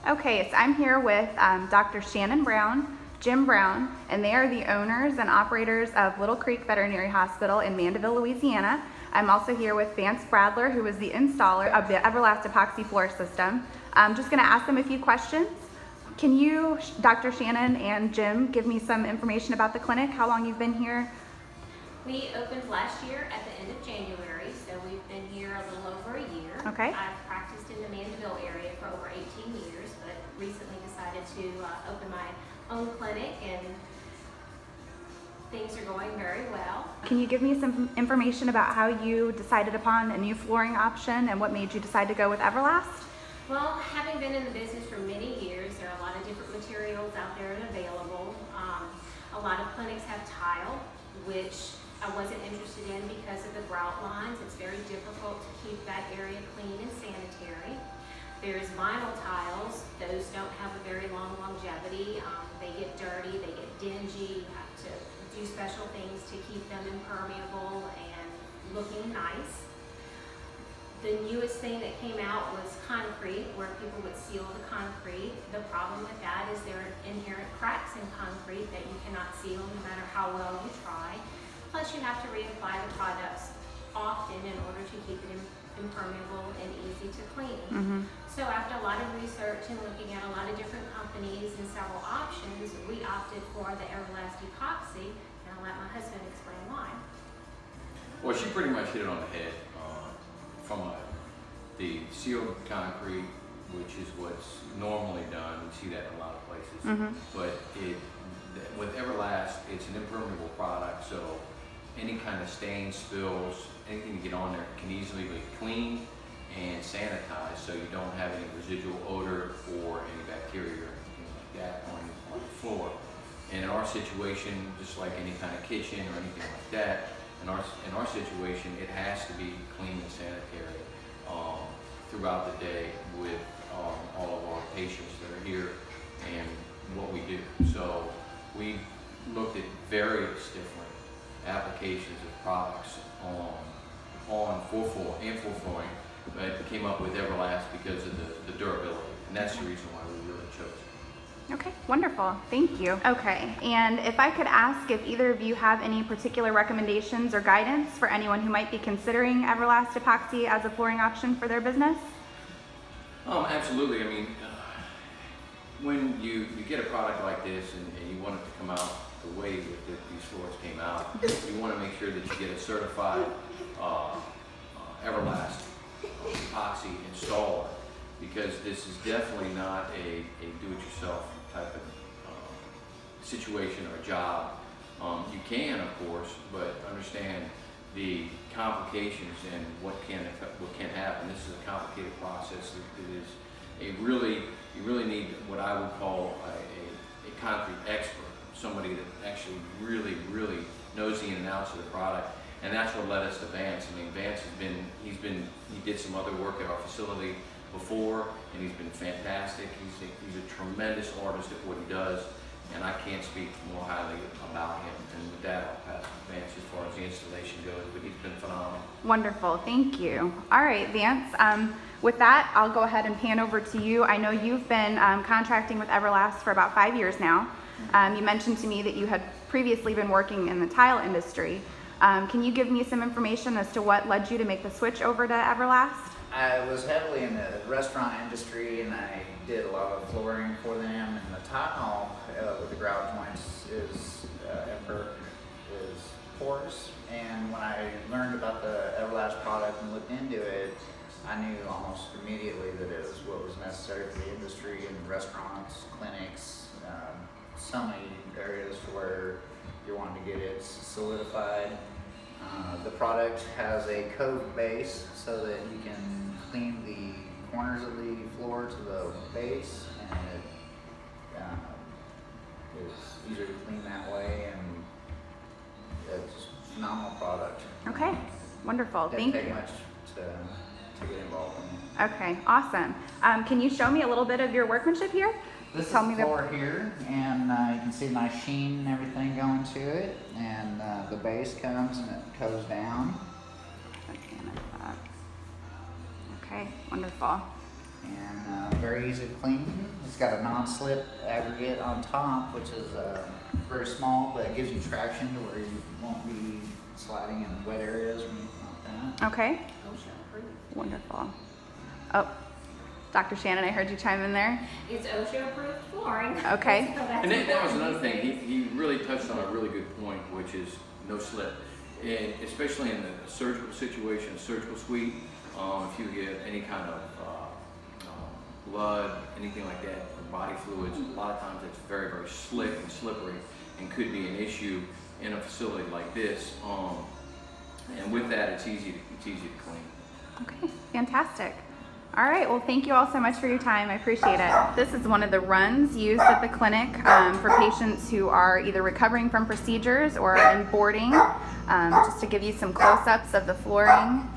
Okay, so I'm here with Doctor Shannon Brown, Jim Brown, and they are the owners and operators of Little Creek Veterinary Hospital in Mandeville, Louisiana. I'm also here with Vance Bradler, who is the installer of the Everlast Epoxy floor system. I'm just going to ask them a few questions. Can you, Dr. Shannon and Jim, give me some information about the clinic, how long you've been here? We opened last year at the end of January, so we've been here a little over a year. Okay. I've practiced in the Mandeville area for over 18 years, but recently decided to open my own clinic, and things are going very well. Can you give me some information about how you decided upon a new flooring option and what made you decide to go with Everlast? Well, having been in the business for many years, there are a lot of different materials out there and available. A lot of clinics have tile, which I wasn't interested in because of the grout lines. It's very difficult to keep that area clean and sanitary. There's vinyl tiles. Those don't have a very long longevity. They get dirty, they get dingy. You have to do special things to keep them impermeable and looking nice. The newest thing that came out was concrete, where people would seal the concrete. The problem with that is there are inherent cracks in concrete that you cannot seal no matter how well you try. Plus you have to reapply the products often in order to keep it impermeable and easy to clean. Mm-hmm. So after a lot of research and looking at a lot of different companies and several options, we opted for the Everlast Epoxy, and I'll let my husband explain why. Well, she pretty much hit it on the head. From the sealed concrete, which is what's normally done, we see that in a lot of places. Mm-hmm. But with Everlast, it's an impermeable product, so any kind of stains, spills, anything you get on there can easily be cleaned and sanitized, so you don't have any residual odor or any bacteria or anything like that on the floor. And in our situation, just like any kind of kitchen or anything like that, in our situation, it has to be clean and sanitary throughout the day with all of our patients that are here and what we do. So we looked at various different applications of products on full floor and full flooring, but came up with Everlast because of the durability, and that's the reason why we really chose it. Okay, wonderful. Thank you. Okay, and if I could ask if either of you have any particular recommendations or guidance for anyone who might be considering Everlast Epoxy as a flooring option for their business? Absolutely. I mean, when you get a product like this and you want it to come out the way that these floors came out, you want to make sure that you get a certified Everlast Epoxy installer, because this is definitely not a do-it-yourself type of situation or job. You can, of course, but understand the complications and what can happen. This is a complicated process. It is you really need what I would call a concrete expert, somebody that actually really knows the in and outs of the product. And that's what led us to Vance. I mean, Vance he did some other work at our facility before, and he's been fantastic. He's a tremendous artist at what he does, and I can't speak more highly about him. And with that, I'll pass to Vance as far as the installation goes, but he's been phenomenal. Wonderful, thank you. All right, Vance, with that, I'll go ahead and pan over to you. I know you've been contracting with Everlast for about 5 years now. You mentioned to me that you had previously been working in the tile industry. Can you give me some information as to what led you to make the switch over to Everlast? I was heavily in the restaurant industry, and I did a lot of flooring for them, and the tile with the grout joints is porous. And when I learned about the Everlast product and looked into it, I knew almost immediately that it was what was necessary for the industry and restaurants, clinics, so many areas to where you want to get it solidified. The product has a cove base so that you can clean the corners of the floor to the base, and it is easier to clean that way, and it's a phenomenal product. Okay, wonderful. Thank you. Didn't take much to get involved in. Okay, awesome. Can you show me a little bit of your workmanship here? This is Tell the me floor here, and you can see the nice sheen and everything going to it, and the base comes and it goes down. Okay, wonderful. and very easy to clean. It's got a non-slip aggregate on top, which is very small, but it gives you traction to where you won't be sliding in wet areas or anything like that. Okay, OSHA approved. wonderful. Oh, Dr. Shannon, I heard you chime in there. It's OSHA approved flooring. Okay. So that's And that was important another these thing, days. he really touched on a really good point, which is no slip. And especially in the surgical situation, surgical suite, if you get any kind of blood, anything like that, or body fluids, a lot of times it's very, very slick and slippery and could be an issue in a facility like this. And with that, it's easy to clean. Okay, fantastic. All right, well, thank you all so much for your time. I appreciate it. This is one of the runs used at the clinic for patients who are either recovering from procedures or in boarding, just to give you some close-ups of the flooring.